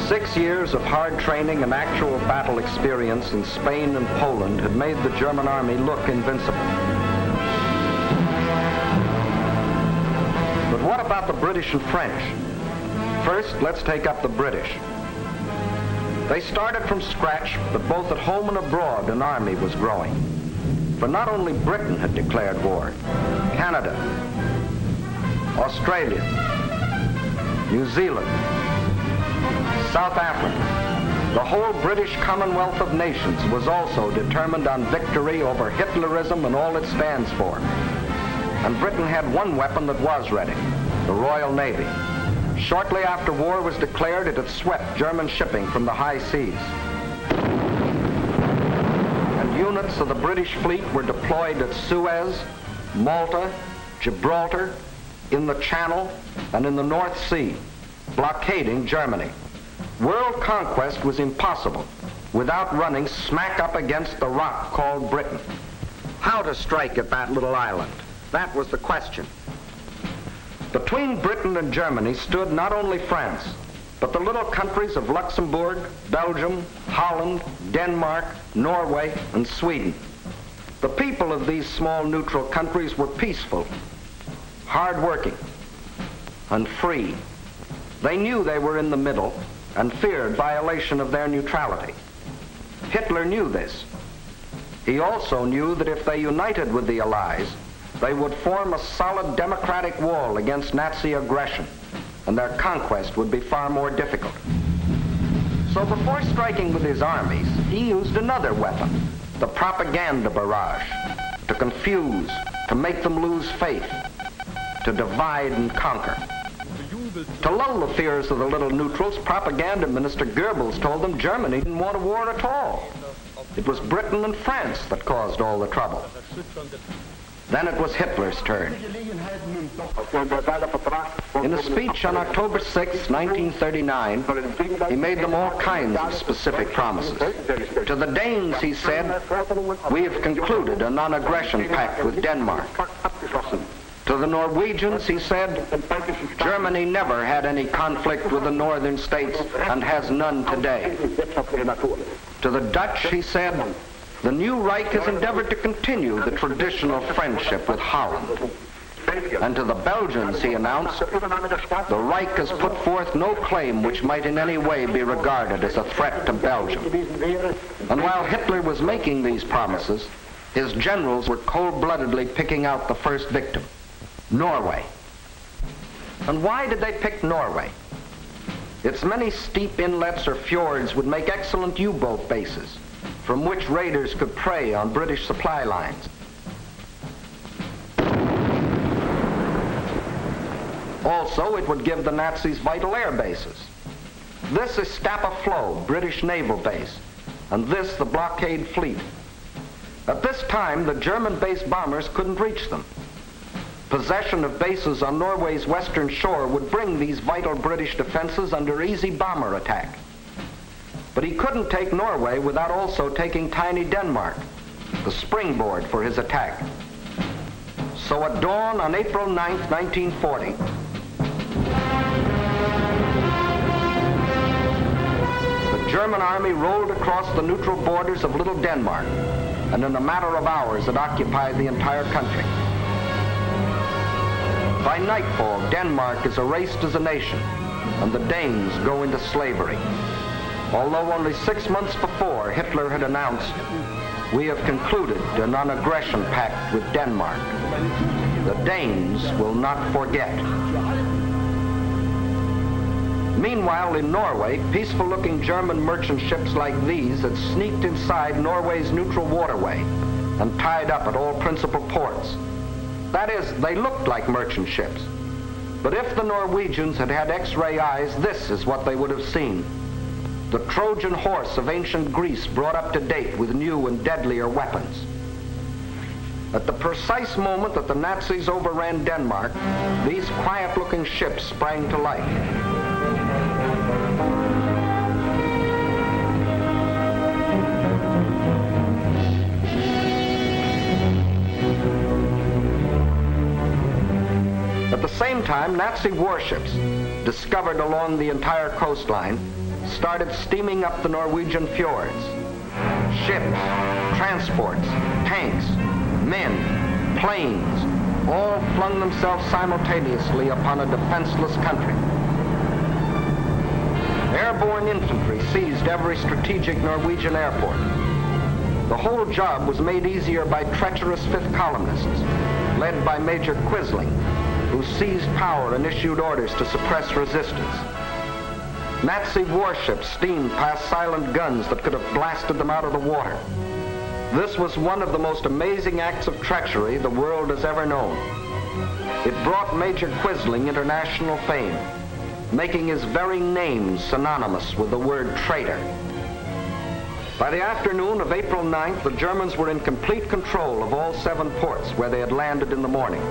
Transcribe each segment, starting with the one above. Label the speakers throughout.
Speaker 1: 6 years of hard training and actual battle experience in Spain and Poland had made the German army look invincible. But what about the British and French? First, let's take up the British. They started from scratch, but both at home and abroad an army was growing. For not only Britain had declared war, Canada, Australia, New Zealand, South Africa, the whole British Commonwealth of Nations was also determined on victory over Hitlerism and all it stands for. And Britain had one weapon that was ready, the Royal Navy. Shortly after war was declared, it had swept German shipping from the high seas. And units of the British fleet were deployed at Suez, Malta, Gibraltar, in the Channel, and in the North Sea, blockading Germany. World conquest was impossible without running smack up against the rock called Britain. How to strike at that little island? That was the question. Between Britain and Germany stood not only France, but the little countries of Luxembourg, Belgium, Holland, Denmark, Norway, and Sweden. The people of these small neutral countries were peaceful, hard-working, and free. They knew they were in the middle and feared violation of their neutrality. Hitler knew this. He also knew that if they united with the Allies, they would form a solid democratic wall against Nazi aggression, and their conquest would be far more difficult. So before striking with his armies, he used another weapon, the propaganda barrage, to confuse, to make them lose faith, to divide and conquer. To lull the fears of the little neutrals, propaganda minister Goebbels told them Germany didn't want a war at all. It was Britain and France that caused all the trouble. Then it was Hitler's turn. In a speech on October 6, 1939, he made them all kinds of specific promises. To the Danes, he said, "We have concluded a non-aggression pact with Denmark." To the Norwegians, he said, "Germany never had any conflict with the northern states and has none today." To the Dutch, he said, "The new Reich has endeavored to continue the traditional friendship with Holland." And to the Belgians, he announced, "The Reich has put forth no claim which might in any way be regarded as a threat to Belgium." And while Hitler was making these promises, his generals were cold-bloodedly picking out the first victim, Norway. And why did they pick Norway? Its many steep inlets or fjords would make excellent U-boat bases, from which raiders could prey on British supply lines. Also, it would give the Nazis vital air bases. This is Stapa Flow, British naval base, and this the blockade fleet. At this time, the German-based bombers couldn't reach them. Possession of bases on Norway's western shore would bring these vital British defenses under easy bomber attack. But he couldn't take Norway without also taking tiny Denmark, the springboard for his attack. So at dawn on April 9th, 1940, the German army rolled across the neutral borders of Little Denmark, and in a matter of hours it occupied the entire country. By nightfall, Denmark is erased as a nation, and the Danes go into slavery. Although only 6 months before, Hitler had announced, "We have concluded a non-aggression pact with Denmark. The Danes will not forget." Meanwhile, in Norway, peaceful-looking German merchant ships like these had sneaked inside Norway's neutral waterway and tied up at all principal ports. That is, they looked like merchant ships. But if the Norwegians had had X-ray eyes, this is what they would have seen. The Trojan horse of ancient Greece brought up to date with new and deadlier weapons. At the precise moment that the Nazis overran Denmark, these quiet-looking ships sprang to life. At the same time, Nazi warships, discovered along the entire coastline, started steaming up the Norwegian fjords. Ships, transports, tanks, men, planes, all flung themselves simultaneously upon a defenseless country. Airborne infantry seized every strategic Norwegian airport. The whole job was made easier by treacherous fifth columnists, led by Major Quisling, who seized power and issued orders to suppress resistance. Nazi warships steamed past silent guns that could have blasted them out of the water. This was one of the most amazing acts of treachery the world has ever known. It brought Major Quisling international fame, making his very name synonymous with the word traitor. By the afternoon of April 9th, the Germans were in complete control of all 7 ports where they had landed in the morning.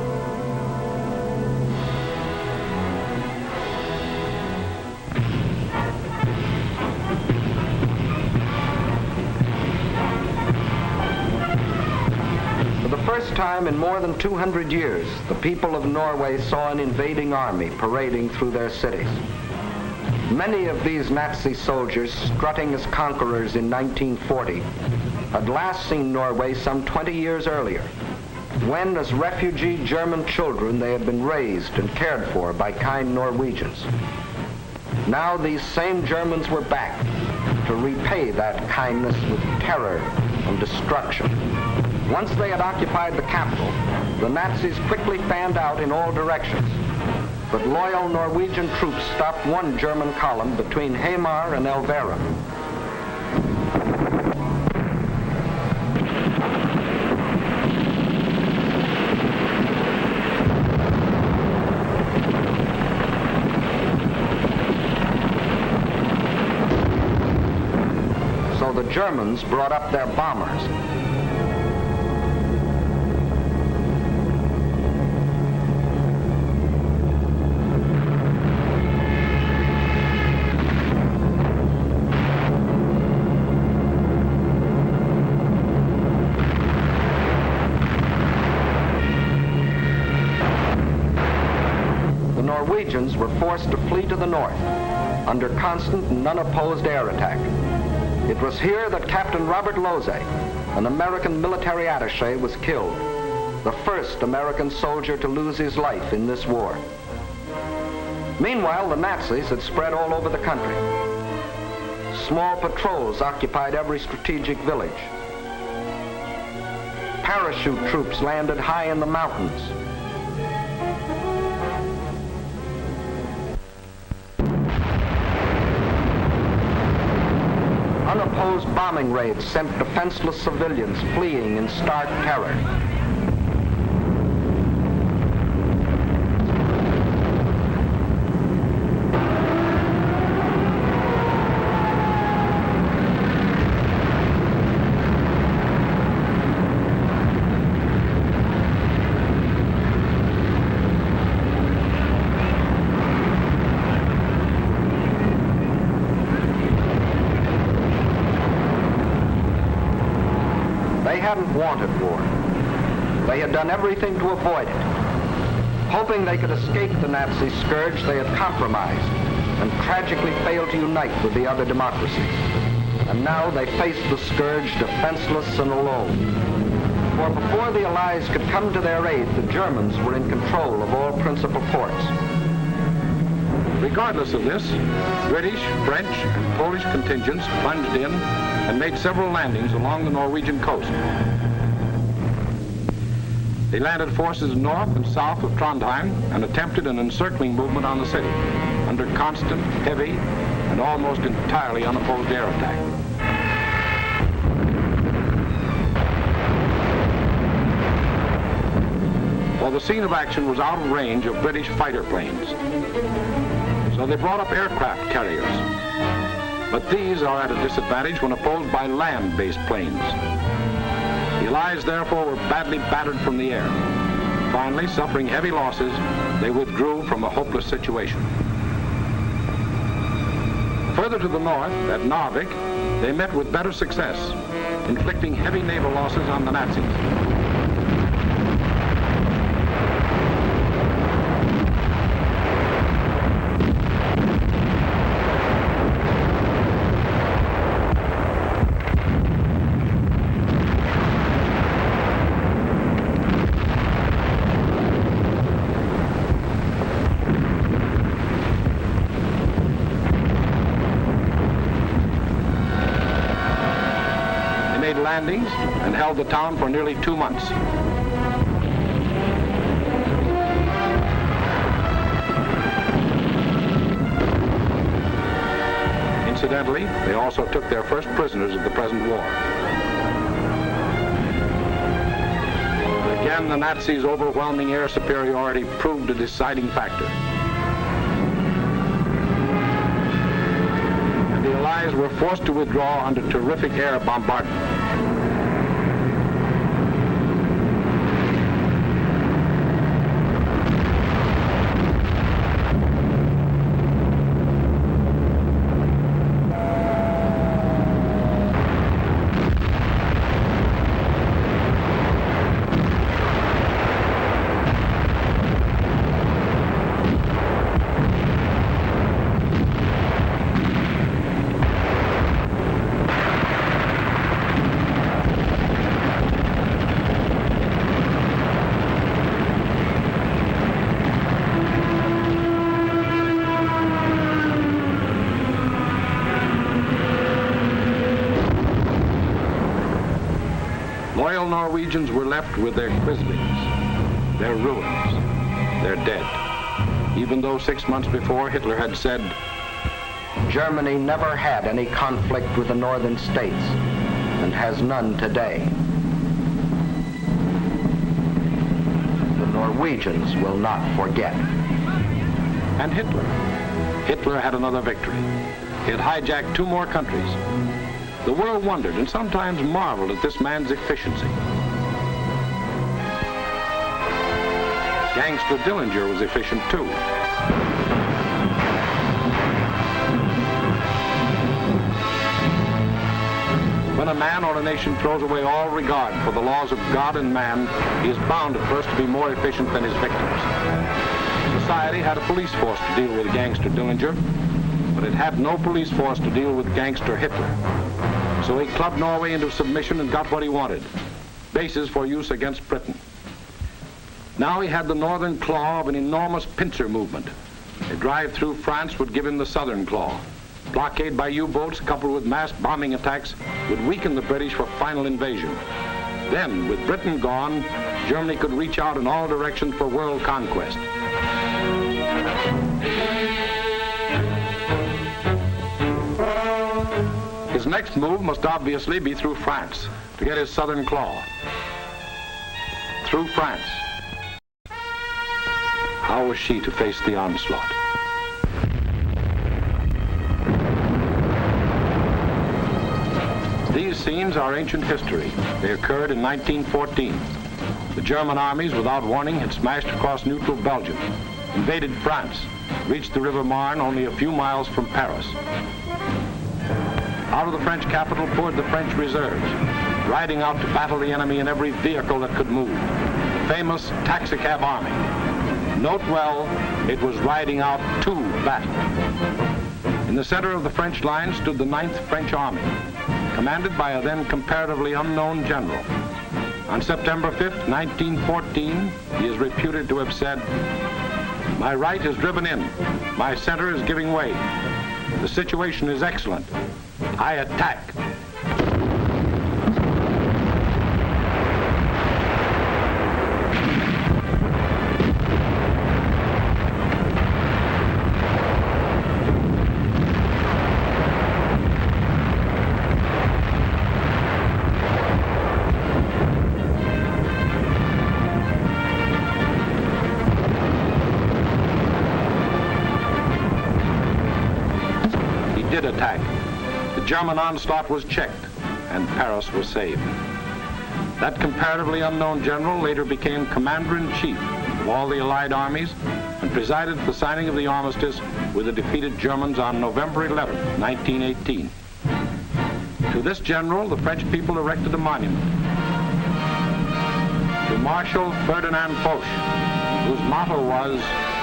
Speaker 1: For the first time in more than 200 years, the people of Norway saw an invading army parading through their cities. Many of these Nazi soldiers, strutting as conquerors in 1940, had last seen Norway some 20 years earlier, when, as refugee German children, they had been raised and cared for by kind Norwegians. Now these same Germans were back to repay that kindness with terror and destruction. Once they had occupied the capital, the Nazis quickly fanned out in all directions. But loyal Norwegian troops stopped one German column between Hamar and Elvera. So the Germans brought up their bombers. Norwegians were forced to flee to the north under constant and unopposed air attack. It was here that Captain Robert Lose, an American military attaché, was killed, the first American soldier to lose his life in this war. Meanwhile, the Nazis had spread all over the country. Small patrols occupied every strategic village. Parachute troops landed high in the mountains. Unopposed bombing raids sent defenseless civilians fleeing in stark terror. They hadn't wanted war. They had done everything to avoid it. Hoping they could escape the Nazi scourge, they had compromised and tragically failed to unite with the other democracies. And now they faced the scourge defenseless and alone. For before the Allies could come to their aid, the Germans were in control of all principal ports.
Speaker 2: Regardless of this, British, French, and Polish contingents plunged in and made several landings along the Norwegian coast. They landed forces north and south of Trondheim and attempted an encircling movement on the city. under constant, heavy, and almost entirely unopposed air attack. Well, the scene of action was out of range of British fighter planes, so they brought up aircraft carriers. But these are at a disadvantage when opposed by land-based planes. The Allies, therefore, were badly battered from the air. Finally, suffering heavy losses, they withdrew from a hopeless situation. Further to the north, at Narvik, they met with better success, inflicting heavy naval losses on the Nazis. Landings and held the town for nearly 2 months. Incidentally, they also took their first prisoners of the present war. Again, the Nazis' overwhelming air superiority proved a deciding factor. The Allies were forced to withdraw under terrific air bombardment. Loyal Norwegians were left with their Quislings, their ruins, their dead, even though 6 months before Hitler had said,
Speaker 1: Germany never had any conflict with the northern states and has none today. The Norwegians will not forget.
Speaker 2: And Hitler had another victory. He had hijacked 2 more countries. The world wondered and sometimes marveled at this man's efficiency. Gangster Dillinger was efficient too. When a man or a nation throws away all regard for the laws of God and man, he is bound at first to be more efficient than his victims. Society had a police force to deal with Gangster Dillinger, but it had no police force to deal with Gangster Hitler. So he clubbed Norway into submission and got what he wanted, bases for use against Britain. Now he had the northern claw of an enormous pincer movement. A drive through France would give him the southern claw. Blockade by U-boats coupled with mass bombing attacks would weaken the British for final invasion. Then, with Britain gone, Germany could reach out in all directions for world conquest. His next move must obviously be through France to get his southern claw. Through France. How was she to face the onslaught? These scenes are ancient history. They occurred in 1914. The German armies, without warning, had smashed across neutral Belgium, invaded France, reached the River Marne only a few miles from Paris. Out of the French capital poured the French reserves, riding out to battle the enemy in every vehicle that could move. The famous taxicab army. Note well, it was riding out to battle. In the center of the French line stood the 9th French Army, commanded by a then comparatively unknown general. On September 5th, 1914, he is reputed to have said, "My right is driven in. My center is giving way. The situation is excellent. I attack." attack, the German onslaught was checked and Paris was saved. That comparatively unknown general later became commander-in-chief of all the Allied armies and presided at the signing of the armistice with the defeated Germans on November 11, 1918. To this general, the French people erected a monument. To Marshal Ferdinand Foch, whose motto was,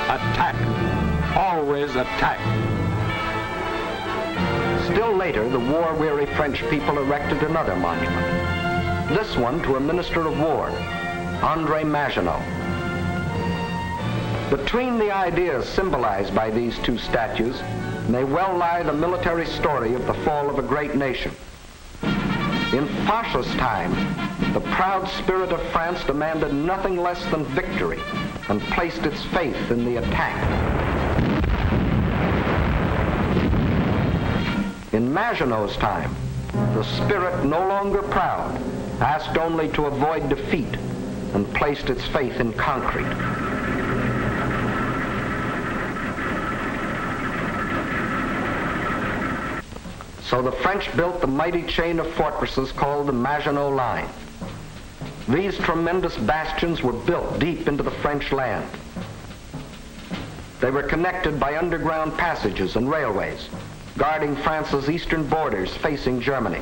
Speaker 2: attack, always attack.
Speaker 1: Still later, the war-weary French people erected another monument. This one to a minister of war, André Maginot. Between the ideas symbolized by these two statues may well lie the military story of the fall of a great nation. In Foch's time, the proud spirit of France demanded nothing less than victory and placed its faith in the attack. In Maginot's time, the spirit, no longer proud, asked only to avoid defeat and placed its faith in concrete. So the French built the mighty chain of fortresses called the Maginot Line. These tremendous bastions were built deep into the French land. They were connected by underground passages and railways, guarding France's eastern borders facing Germany.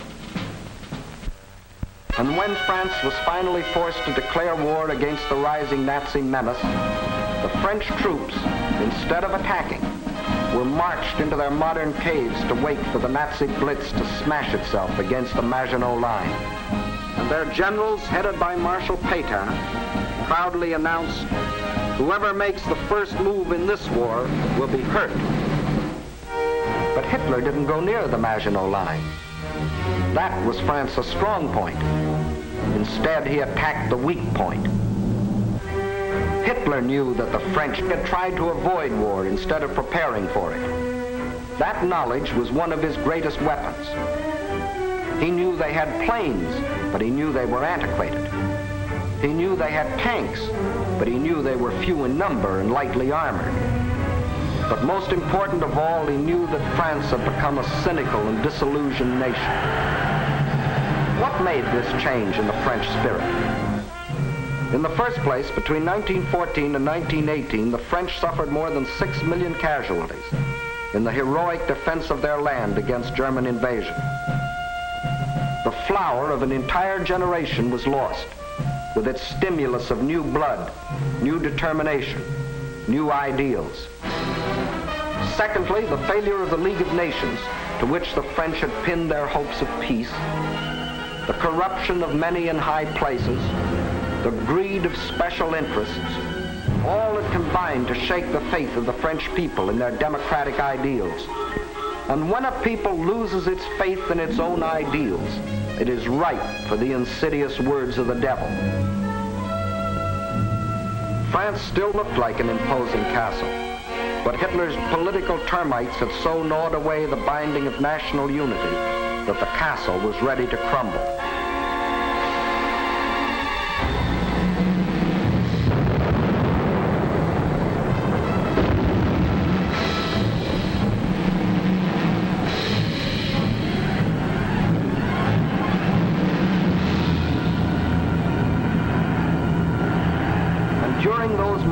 Speaker 1: And when France was finally forced to declare war against the rising Nazi menace, the French troops, instead of attacking, were marched into their modern caves to wait for the Nazi blitz to smash itself against the Maginot Line. And their generals, headed by Marshal Pétain, proudly announced, "Whoever makes the first move in this war will be hurt." But Hitler didn't go near the Maginot Line. That was France's strong point. Instead, he attacked the weak point. Hitler knew that the French had tried to avoid war instead of preparing for it. That knowledge was one of his greatest weapons. He knew they had planes, but he knew they were antiquated. He knew they had tanks, but he knew they were few in number and lightly armored. But most important of all, he knew that France had become a cynical and disillusioned nation. What made this change in the French spirit? In the first place, between 1914 and 1918, the French suffered more than 6 million casualties in the heroic defense of their land against German invasion. The flower of an entire generation was lost, with its stimulus of new blood, new determination, new ideals. Secondly, the failure of the League of Nations, to which the French had pinned their hopes of peace, the corruption of many in high places, the greed of special interests, all had combined to shake the faith of the French people in their democratic ideals. And when a people loses its faith in its own ideals, it is ripe for the insidious words of the devil. France still looked like an imposing castle, but Hitler's political termites had so gnawed away the binding of national unity that the castle was ready to crumble.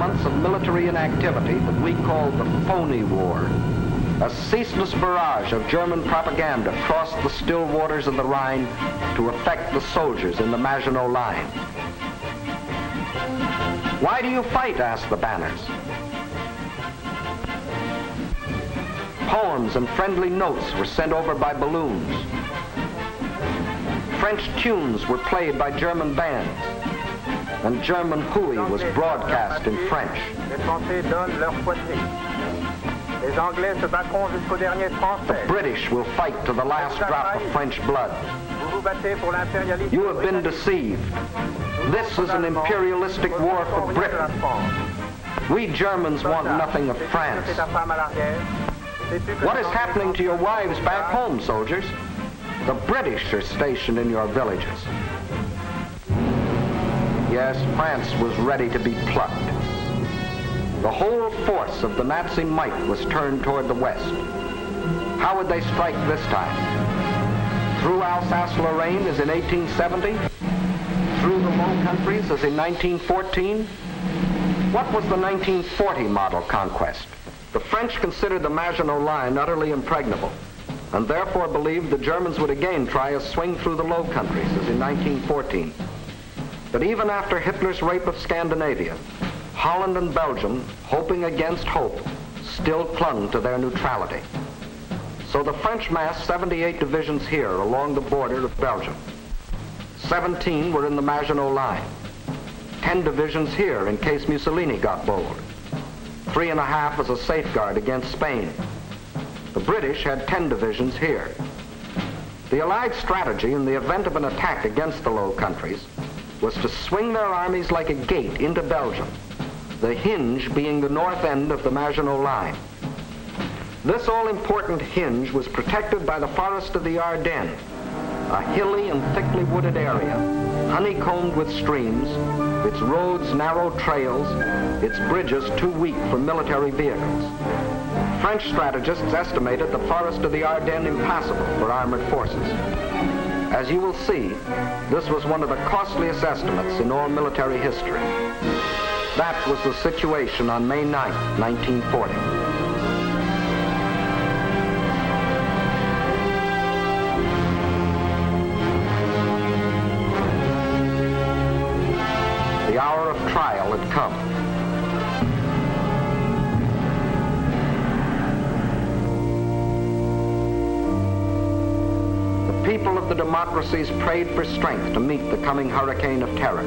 Speaker 1: Months of military inactivity that we called the phony war, a ceaseless barrage of German propaganda crossed the still waters of the Rhine to affect the soldiers in the Maginot Line. "Why do you fight?" asked the banners. Poems and friendly notes were sent over by balloons. French tunes were played by German bands, and German hooey was broadcast in French. The British will fight to the last drop of French blood. You have been deceived. This is an imperialistic war for Britain. We Germans want nothing of France. What is happening to your wives back home, soldiers? The British are stationed in your villages. Yes, France was ready to be plucked. The whole force of the Nazi might was turned toward the west. How would they strike this time? Through Alsace-Lorraine as in 1870? Through the Low Countries as in 1914? What was the 1940 model conquest? The French considered the Maginot Line utterly impregnable, and therefore believed the Germans would again try a swing through the Low Countries as in 1914. But even after Hitler's rape of Scandinavia, Holland and Belgium, hoping against hope, still clung to their neutrality. So the French massed 78 divisions here along the border of Belgium. 17 were in the Maginot Line. 10 divisions here in case Mussolini got bold. 3.5 as a safeguard against Spain. The British had 10 divisions here. The Allied strategy in the event of an attack against the Low Countries was to swing their armies like a gate into Belgium, the hinge being the north end of the Maginot Line. This all-important hinge was protected by the forest of the Ardennes, a hilly and thickly wooded area, honeycombed with streams, its roads narrow trails, its bridges too weak for military vehicles. French strategists estimated the forest of the Ardennes impassable for armored forces. As you will see, this was one of the costliest estimates in all military history. That was the situation on May 9, 1940. The hour of trial had come. The people of the democracies prayed for strength to meet the coming hurricane of terror.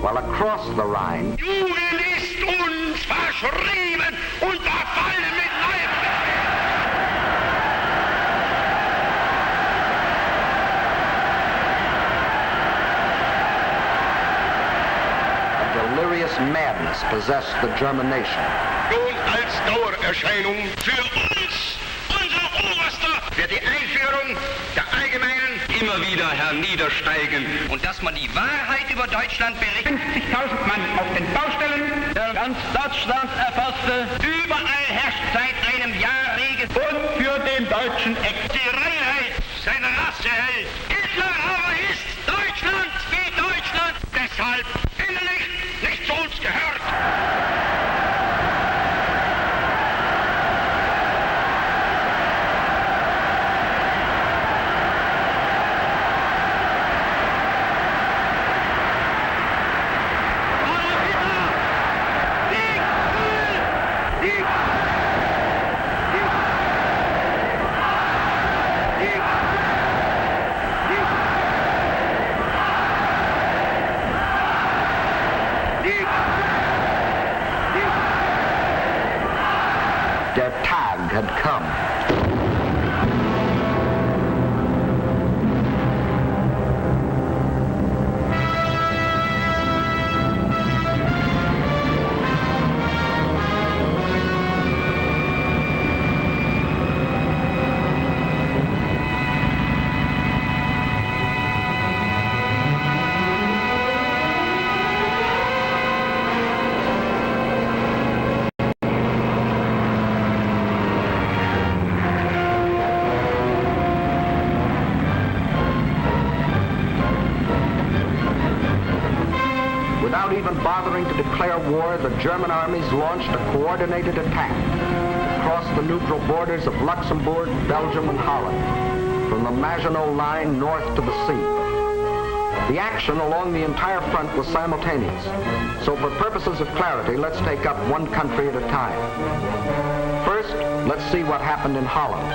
Speaker 1: While across the Rhine,
Speaker 3: Jugend ist uns verschrieben und verfallen mit Leib.
Speaker 1: a delirious madness possessed the German nation.
Speaker 3: Nun als Dauererscheinung für uns, unser Oberster, wird die Einführung der allgemeinen
Speaker 4: immer wieder herniedersteigen und dass man die Wahrheit über Deutschland berichtet.
Speaker 5: 50.000 Mann auf den Baustellen, der ganz Deutschland erfasste.
Speaker 4: Überall herrscht seit einem Jahr Regen.
Speaker 5: Und für den deutschen
Speaker 3: die Reinheit seiner Rasse hält.
Speaker 4: Hitler aber ist Deutschland wie Deutschland.
Speaker 3: Deshalb innerlich nicht zu uns gehört.
Speaker 1: Der Tag had come. Without even bothering to declare war, the German armies launched a coordinated attack across the neutral borders of Luxembourg, Belgium, and Holland, from the Maginot Line north to the sea. The action along the entire front was simultaneous, so for purposes of clarity, let's take up one country at a time. First, let's see what happened in Holland.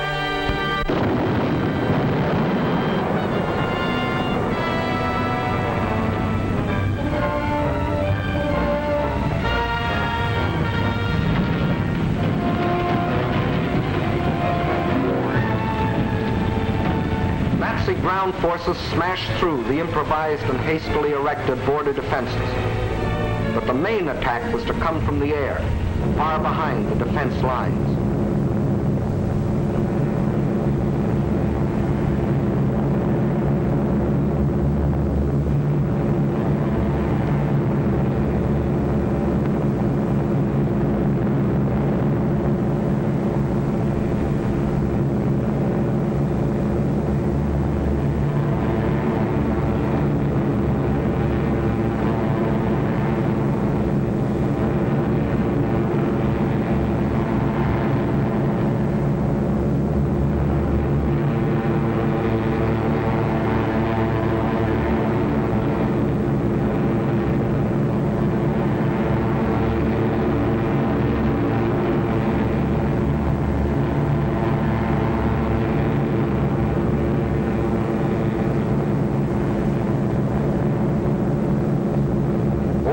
Speaker 1: Nazi ground forces smashed through the improvised and hastily erected border defenses. But the main attack was to come from the air, far behind the defense lines.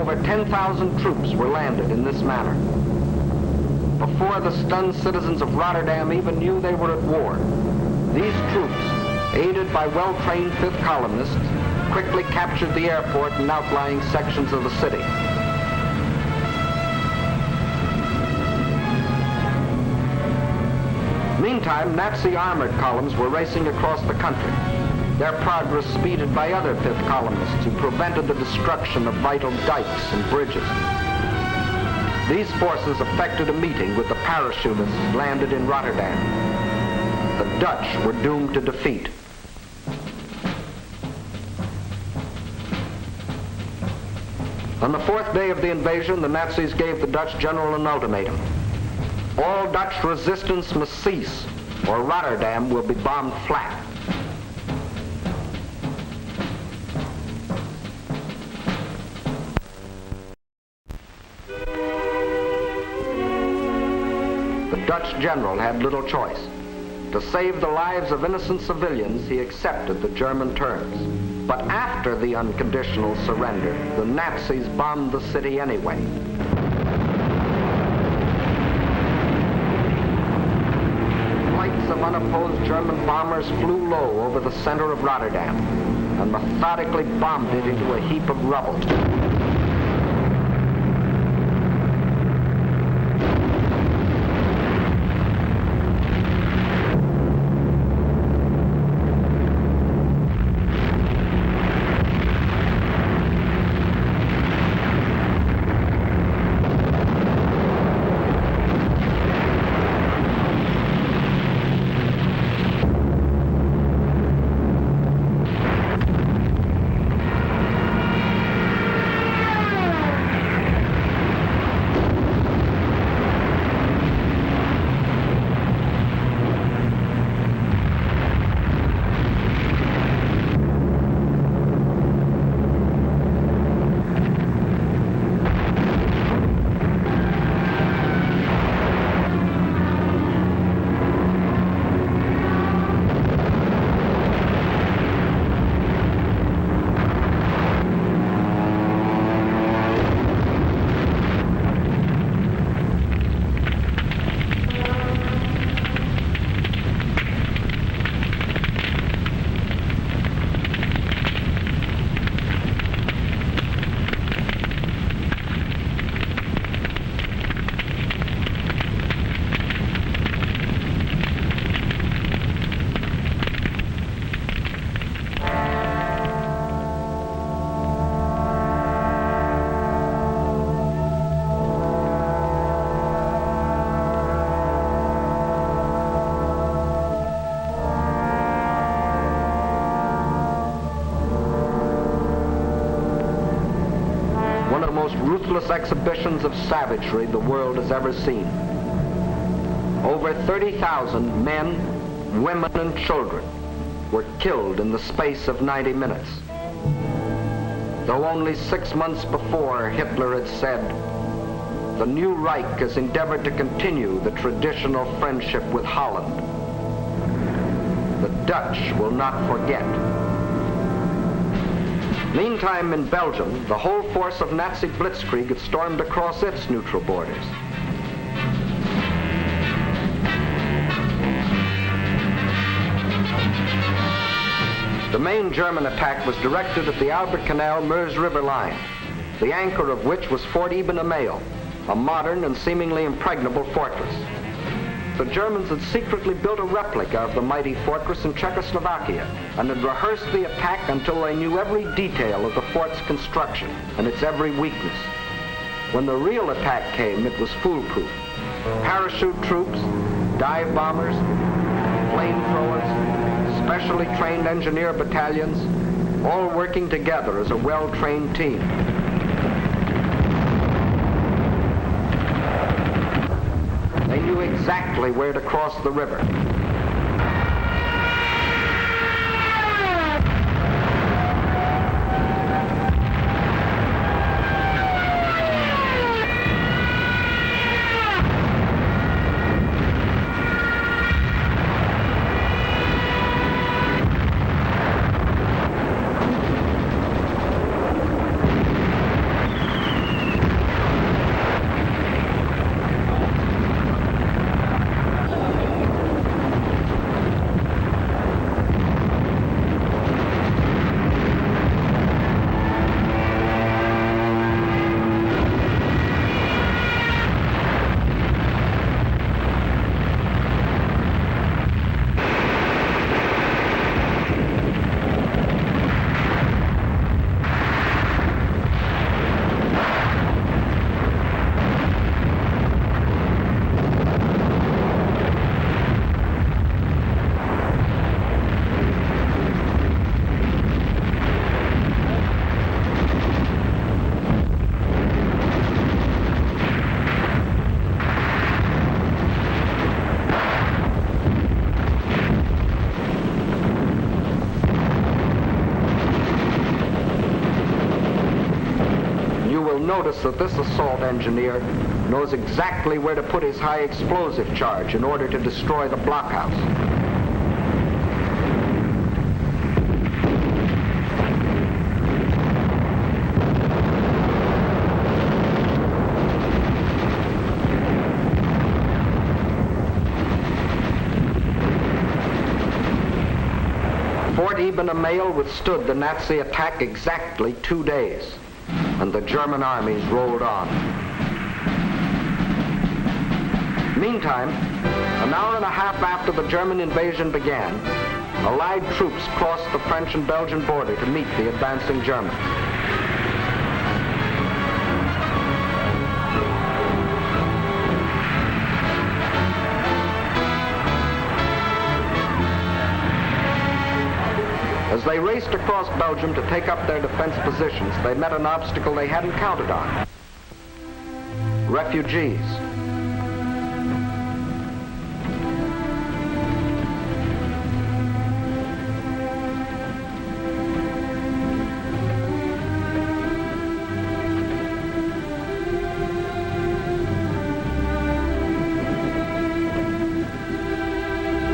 Speaker 1: Over 10,000 troops were landed in this manner. Before the stunned citizens of Rotterdam even knew they were at war, these troops, aided by well-trained fifth columnists, quickly captured the airport and outlying sections of the city. Meantime, Nazi armored columns were racing across the country, their progress speeded by other fifth columnists who prevented the destruction of vital dikes and bridges. These forces effected a meeting with the parachutists landed in Rotterdam. The Dutch were doomed to defeat. On the fourth day of the invasion, the Nazis gave the Dutch general an ultimatum. All Dutch resistance must cease, or Rotterdam will be bombed flat. The Dutch general had little choice. To save the lives of innocent civilians, he accepted the German terms. But after the unconditional surrender, the Nazis bombed the city anyway. Flights of unopposed German bombers flew low over the center of Rotterdam and methodically bombed it into a heap of rubble. Ruthless exhibitions of savagery the world has ever seen. Over 30,000 men, women, and children were killed in the space of 90 minutes. Though only 6 months before, Hitler had said, "The new Reich has endeavored to continue the traditional friendship with Holland. The Dutch will not forget." Meantime, in Belgium, the whole force of Nazi blitzkrieg had stormed across its neutral borders. The main German attack was directed at the Albert Canal-Meuse River line, the anchor of which was Fort Ibn Amail, a modern and seemingly impregnable fortress. The Germans had secretly built a replica of the mighty fortress in Czechoslovakia and had rehearsed the attack until they knew every detail of the fort's construction and its every weakness. When the real attack came, it was foolproof. Parachute troops, dive bombers, flamethrowers, specially trained engineer battalions, all working together as a well-trained team. They knew exactly where to cross the river. notice that this assault engineer knows exactly where to put his high explosive charge in order to destroy the blockhouse. Fort Eben-Emael withstood the Nazi attack exactly 2 days, and the German armies rolled on. Meantime, an hour and a half after the German invasion began, Allied troops crossed the French and Belgian border to meet the advancing Germans. As they raced across Belgium to take up their defense positions, they met an obstacle they hadn't counted on. Refugees.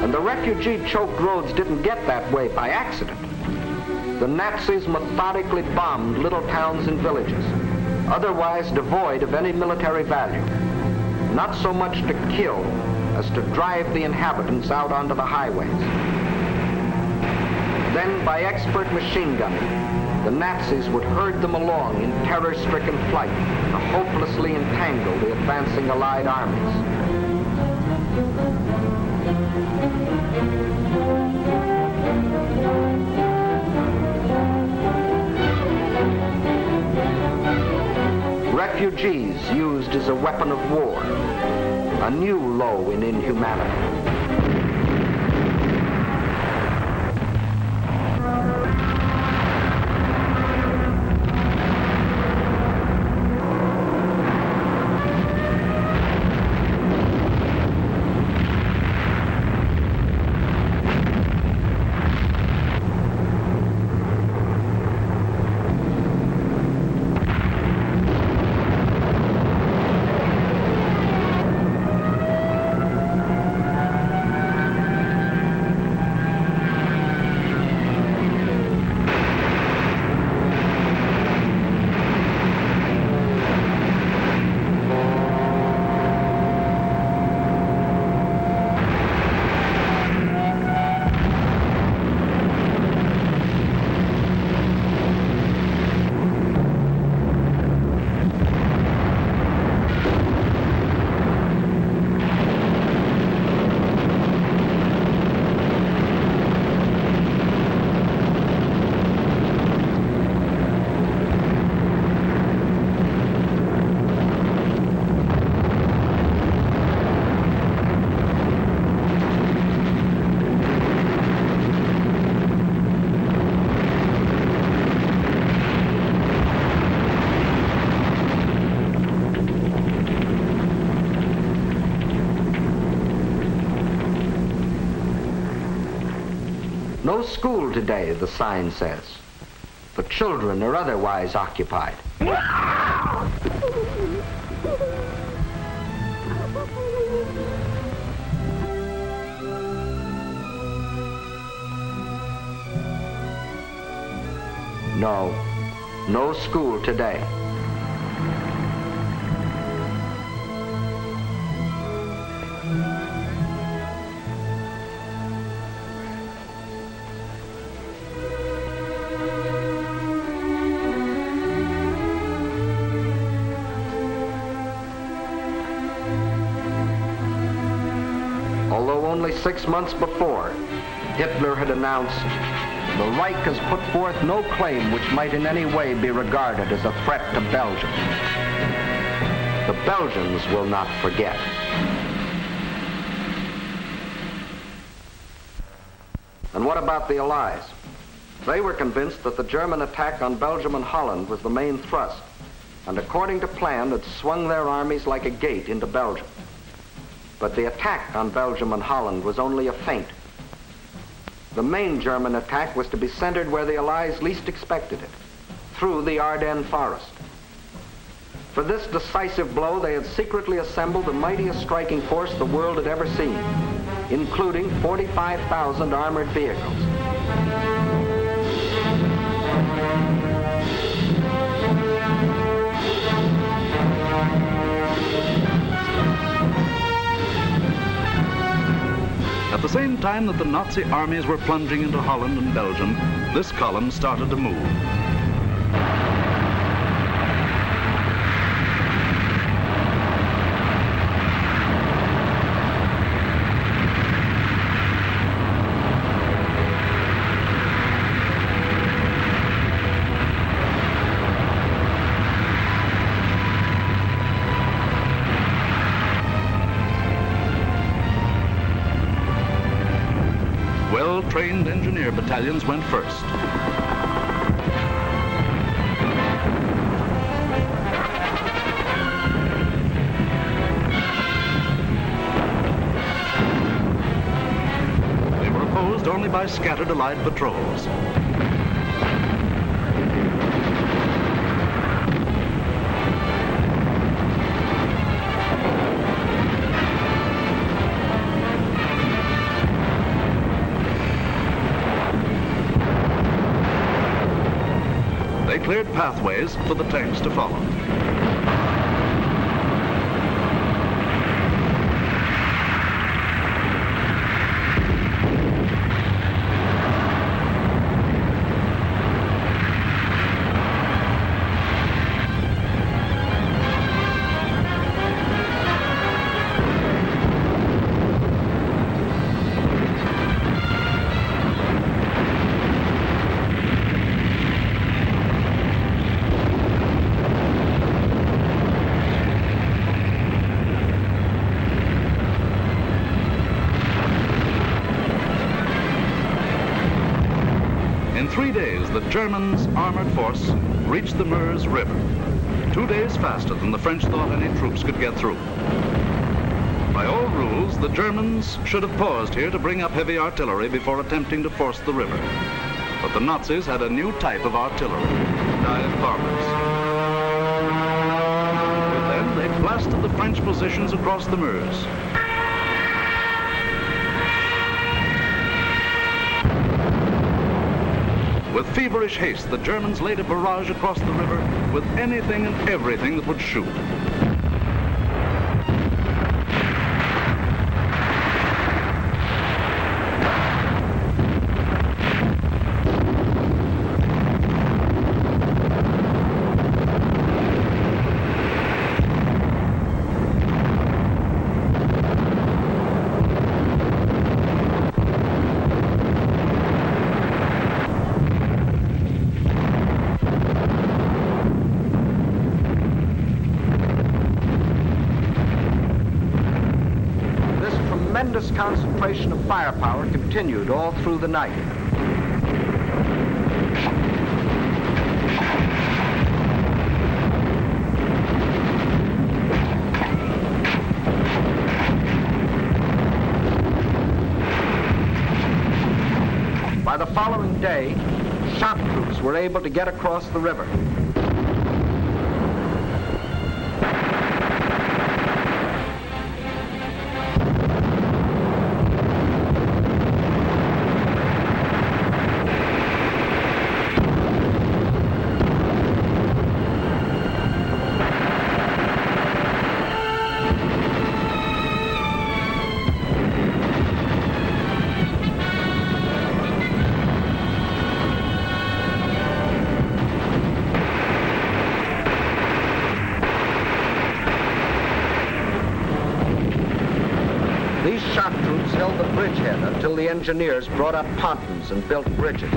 Speaker 1: And the refugee-choked roads didn't get that way by accident. The Nazis methodically bombed little towns and villages, otherwise devoid of any military value, not so much to kill as to drive the inhabitants out onto the highways. Then, by expert machine gunning, the Nazis would herd them along in terror-stricken flight to hopelessly entangle the advancing Allied armies. Refugees used as a weapon of war, a new low in inhumanity. No school today, the sign says. The children are otherwise occupied. No school today. Although only 6 months before, Hitler had announced, "The Reich has put forth no claim which might in any way be regarded as a threat to Belgium. The Belgians will not forget." And what about the Allies? They were convinced that the German attack on Belgium and Holland was the main thrust, and according to plan had swung their armies like a gate into Belgium. But the attack on Belgium and Holland was only a feint. The main German attack was to be centered where the Allies least expected it, through the Ardennes forest. For this decisive blow, they had secretly assembled the mightiest striking force the world had ever seen, including 45,000 armored vehicles.
Speaker 6: At the same time that the Nazi armies were plunging into Holland and Belgium, this column started to move. Well-trained engineer battalions went first. They were opposed only by scattered Allied patrols. Cleared pathways for the tanks to follow. In 3 days, the Germans' armored force reached the Meuse River, 2 days faster than the French thought any troops could get through. By all rules, the Germans should have paused here to bring up heavy artillery before attempting to force the river. But the Nazis had a new type of artillery, dive bombers. With them, they blasted the French positions across the Meuse. With feverish haste, the Germans laid a barrage across the river with anything and everything that would shoot.
Speaker 1: Tremendous concentration of firepower continued all through the night. By the following day, shock troops were able to get across the river. These shock troops held the bridgehead until the engineers brought up pontons and built bridges.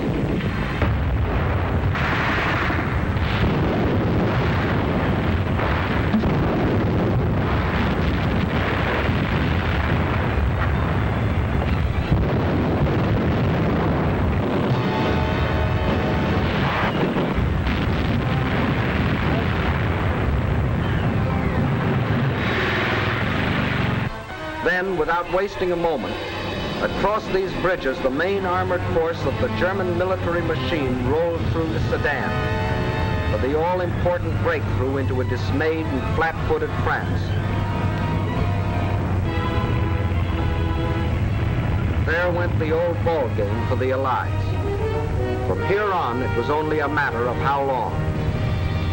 Speaker 1: Then, without wasting a moment, across these bridges, the main armored force of the German military machine rolled through the Sedan. for the all-important breakthrough into a dismayed and flat-footed France. There went the old ball game for the Allies. From here on, it was only a matter of how long.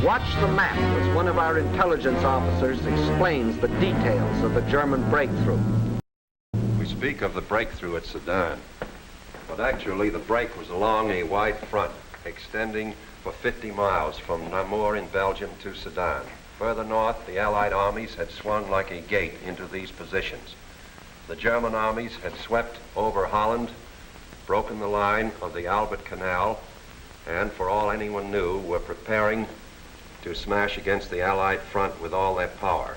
Speaker 1: Watch the map as one of our intelligence officers explains the details of the German breakthrough.
Speaker 7: We speak of the breakthrough at Sedan, but actually the break was along a wide front, extending for 50 miles from Namur in Belgium to Sedan. Further north, the Allied armies had swung like a gate into these positions. The German armies had swept over Holland, broken the line of the Albert Canal, and for all anyone knew, were preparing to smash against the Allied front with all their power.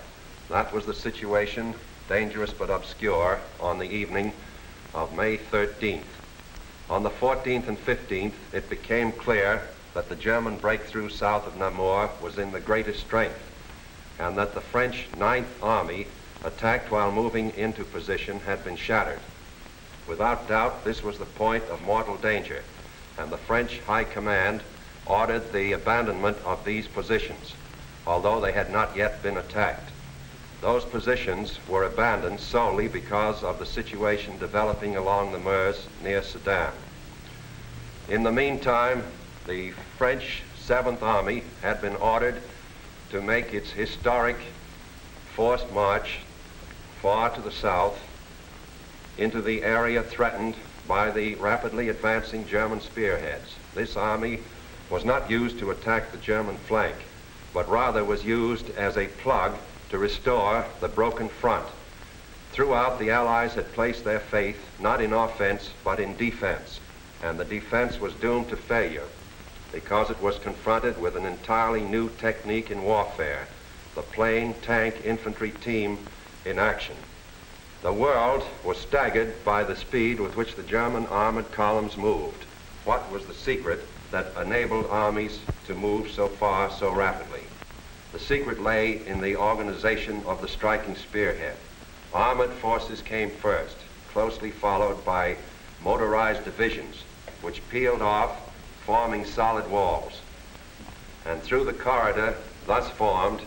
Speaker 7: That was the situation, dangerous but obscure, on the evening of May 13th. On the 14th and 15th, it became clear that the German breakthrough south of Namur was in the greatest strength, and that the French 9th Army, attacked while moving into position, had been shattered. Without doubt, this was the point of mortal danger, and the French High Command ordered the abandonment of these positions, although they had not yet been attacked. Those positions were abandoned solely because of the situation developing along the Meuse near Sedan. In the meantime, the French 7th Army had been ordered to make its historic forced march far to the south into the area threatened by the rapidly advancing German spearheads. This army was not used to attack the German flank, but rather was used as a plug to restore the broken front. Throughout, the Allies had placed their faith not in offense, but in defense, and the defense was doomed to failure because it was confronted with an entirely new technique in warfare, the plain tank infantry team in action. The world was staggered by the speed with which the German armored columns moved. What was the secret that enabled armies to move so far so rapidly? The secret lay in the organization of the striking spearhead. Armored forces came first, closely followed by motorized divisions, which peeled off, forming solid walls. And through the corridor thus formed,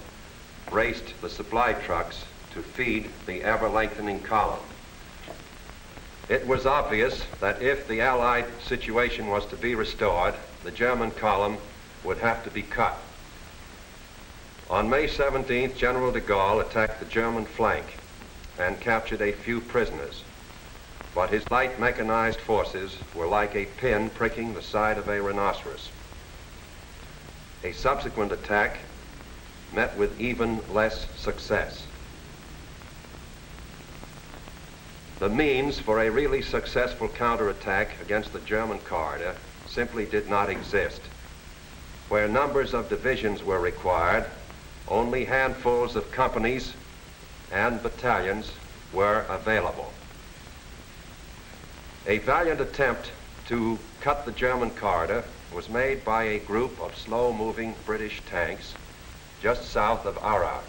Speaker 7: raced the supply trucks to feed the ever-lengthening column. It was obvious that if the Allied situation was to be restored, the German column would have to be cut. On May 17th, General de Gaulle attacked the German flank and captured a few prisoners, but his light mechanized forces were like a pin pricking the side of a rhinoceros. A subsequent attack met with even less success. The means for a really successful counterattack against the German corridor simply did not exist. Where numbers of divisions were required, only handfuls of companies and battalions were available. A valiant attempt to cut the German corridor was made by a group of slow-moving British tanks just south of Arras.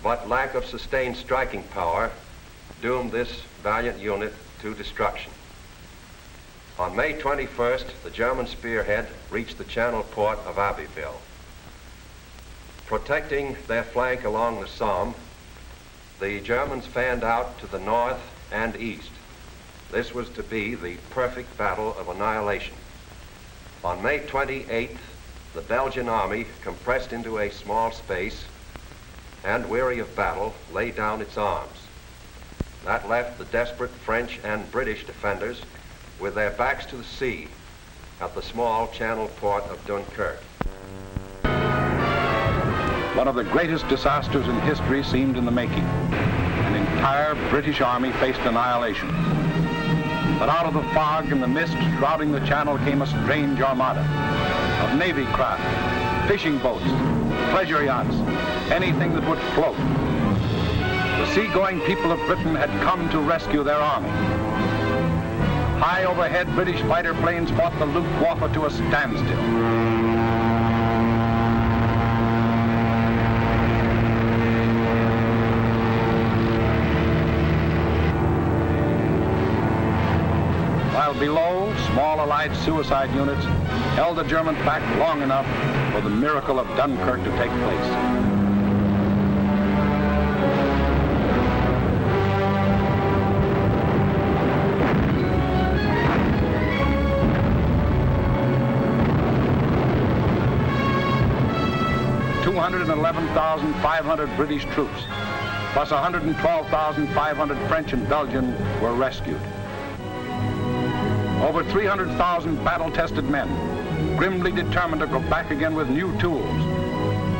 Speaker 7: But lack of sustained striking power doomed this valiant unit to destruction. On May 21st, the German spearhead reached the channel port of Abbeville. Protecting their flank along the Somme, the Germans fanned out to the north and east. This was to be the perfect battle of annihilation. On May 28th, the Belgian army, compressed into a small space and weary of battle, laid down its arms. That left the desperate French and British defenders with their backs to the sea at the small channel port of Dunkirk.
Speaker 2: One of the greatest disasters in history seemed in the making. An entire British army faced annihilation. But out of the fog and the mist shrouding the channel came a strange armada of Navy craft, fishing boats, pleasure yachts, anything that would float. The seagoing people of Britain had come to rescue their army. High overhead, British fighter planes fought the Luftwaffe to a standstill. While below, small Allied suicide units held the Germans back long enough for the miracle of Dunkirk to take place. 211,500 British troops, plus 112,500 French and Belgian were rescued. Over 300,000 battle-tested men, grimly determined to go back again with new tools,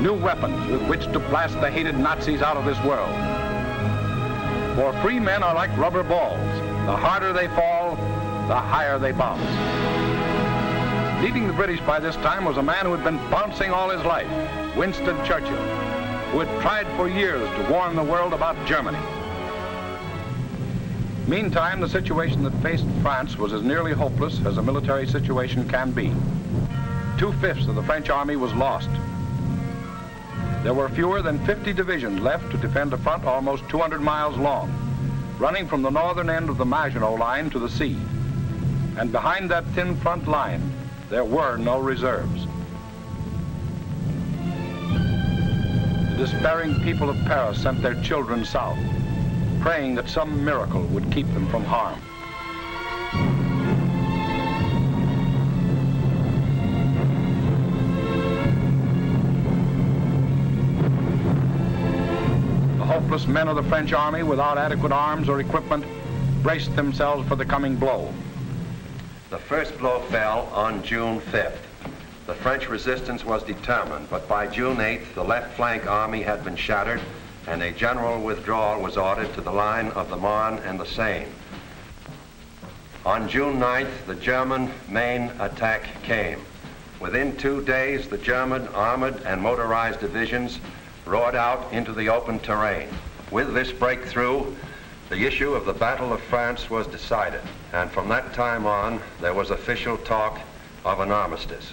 Speaker 2: new weapons with which to blast the hated Nazis out of this world. For free men are like rubber balls. The harder they fall, the higher they bounce. Leading the British by this time was a man who had been bouncing all his life, Winston Churchill, who had tried for years to warn the world about Germany. Meantime, the situation that faced France was as nearly hopeless as a military situation can be. 2/5 of the French army was lost. There were fewer than 50 divisions left to defend a front almost 200 miles long, running from the northern end of the Maginot Line to the sea. And behind that thin front line, there were no reserves. The despairing people of Paris sent their children south, praying that some miracle would keep them from harm. The hopeless men of the French army, without adequate arms or equipment, braced themselves for the coming blow.
Speaker 7: The first blow fell on June 5th. The French resistance was determined, but by June 8th, the left flank army had been shattered and a general withdrawal was ordered to the line of the Marne and the Seine. On June 9th, the German main attack came. Within 2 days, the German armored and motorized divisions roared out into the open terrain. With this breakthrough, the issue of the Battle of France was decided, and from that time on, there was official talk of an armistice.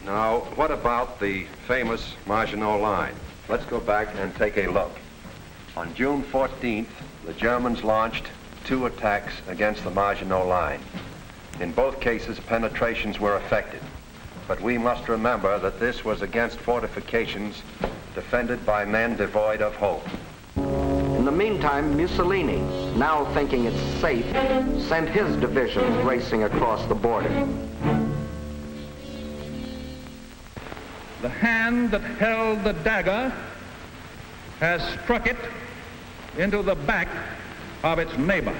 Speaker 7: Now, what about the famous Maginot Line? Let's go back and take a look. On June 14th, the Germans launched 2 attacks against the Maginot Line. In both cases, penetrations were effected, but we must remember that this was against fortifications defended by men devoid of hope.
Speaker 1: In the meantime, Mussolini, now thinking it's safe, sent his divisions racing across the border.
Speaker 5: The hand that held the dagger has struck it into the back of its neighbor.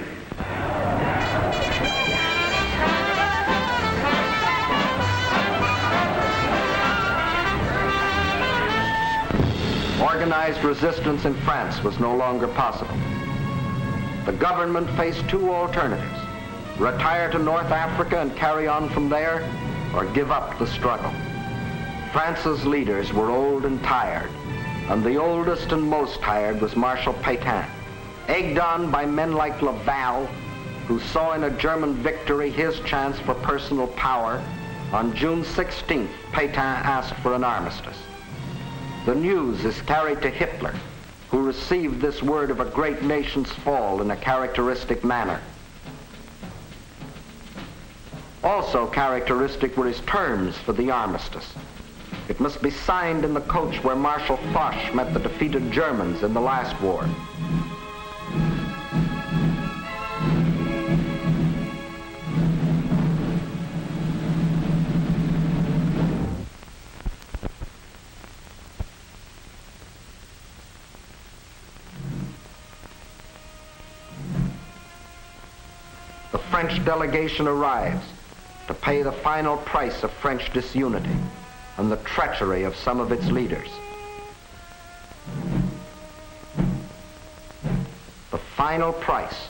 Speaker 1: Organized resistance in France was no longer possible. The government faced 2 alternatives: retire to North Africa and carry on from there, or give up the struggle. France's leaders were old and tired, and the oldest and most tired was Marshal Pétain. Egged on by men like Laval, who saw in a German victory his chance for personal power, on June 16th, Pétain asked for an armistice. The news is carried to Hitler, who received this word of a great nation's fall in a characteristic manner. Also characteristic were his terms for the armistice. It must be signed in the coach where Marshal Foch met the defeated Germans in the last war. The French delegation arrives to pay the final price of French disunity and the treachery of some of its leaders. The final price,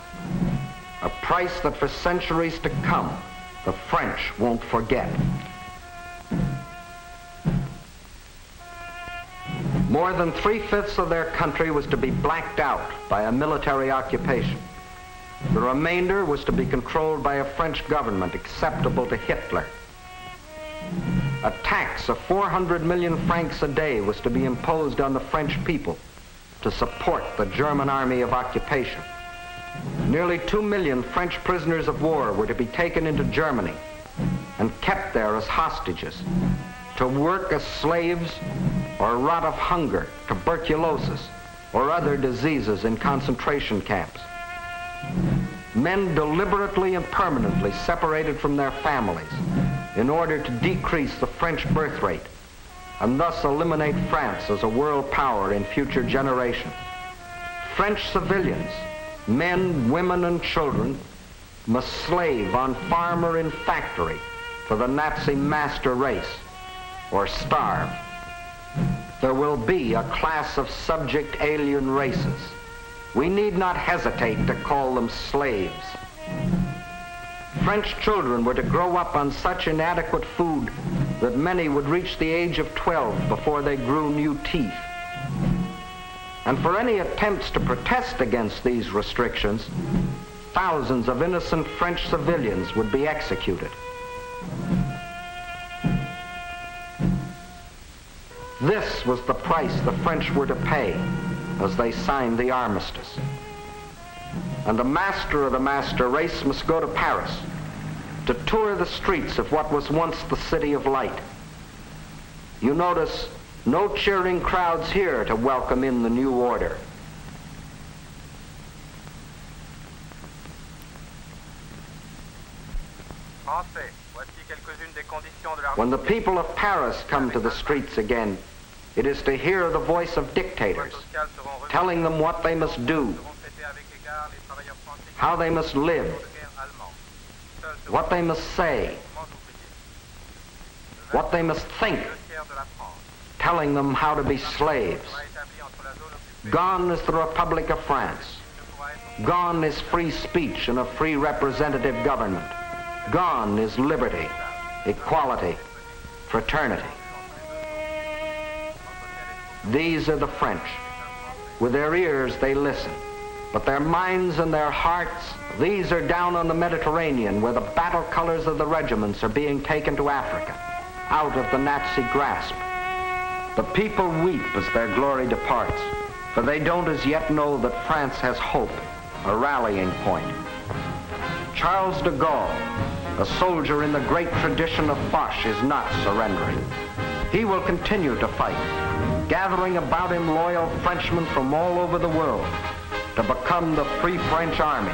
Speaker 1: a price that for centuries to come, the French won't forget. More than 3/5 of their country was to be blacked out by a military occupation. The remainder was to be controlled by a French government acceptable to Hitler. A tax of 400 million francs a day was to be imposed on the French people to support the German army of occupation. Nearly 2 million French prisoners of war were to be taken into Germany and kept there as hostages, to work as slaves or rot of hunger, tuberculosis, or other diseases in concentration camps. Men deliberately and permanently separated from their families in order to decrease the French birth rate and thus eliminate France as a world power in future generations. French civilians, men, women, and children, must slave on farm or in factory for the Nazi master race, or starve. There will be a class of subject alien races. We need not hesitate to call them slaves. French children were to grow up on such inadequate food that many would reach the age of 12 before they grew new teeth. And for any attempts to protest against these restrictions, thousands of innocent French civilians would be executed. This was the price the French were to pay as they signed the armistice. And the master of the master race must go to Paris to tour the streets of what was once the city of light. You notice no cheering crowds here to welcome in the new order. When the people of Paris come to the streets again, it is to hear the voice of dictators telling them what they must do, how they must live, what they must say, what they must think, telling them how to be slaves. Gone is the Republic of France. Gone is free speech and a free representative government. Gone is liberty, equality, fraternity. These are the French. With their ears they listen, but their minds and their hearts, these are down on the Mediterranean where the battle colors of the regiments are being taken to Africa, out of the Nazi grasp. The people weep as their glory departs, for they don't as yet know that France has hope, a rallying point. Charles de Gaulle, a soldier in the great tradition of Foch, is not surrendering. He will continue to fight, gathering about him loyal Frenchmen from all over the world to become the Free French Army,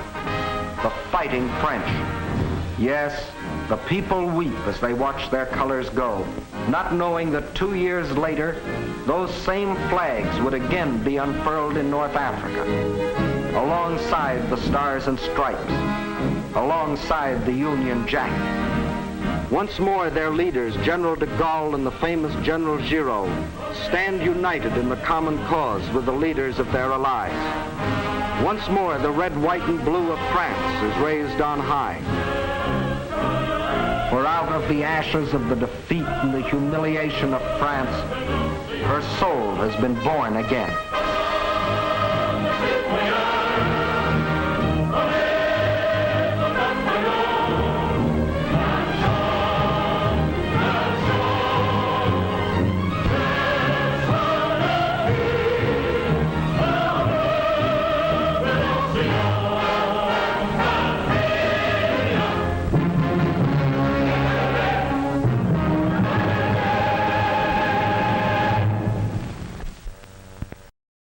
Speaker 1: the Fighting French. Yes, the people weep as they watch their colors go, not knowing that 2 years later, those same flags would again be unfurled in North Africa, alongside the Stars and Stripes, alongside the Union Jack. Once more, their leaders, General de Gaulle and the famous General Giraud, stand united in the common cause with the leaders of their allies. Once more, the red, white, and blue of France is raised on high. For out of the ashes of the defeat and the humiliation of France, her soul has been born again.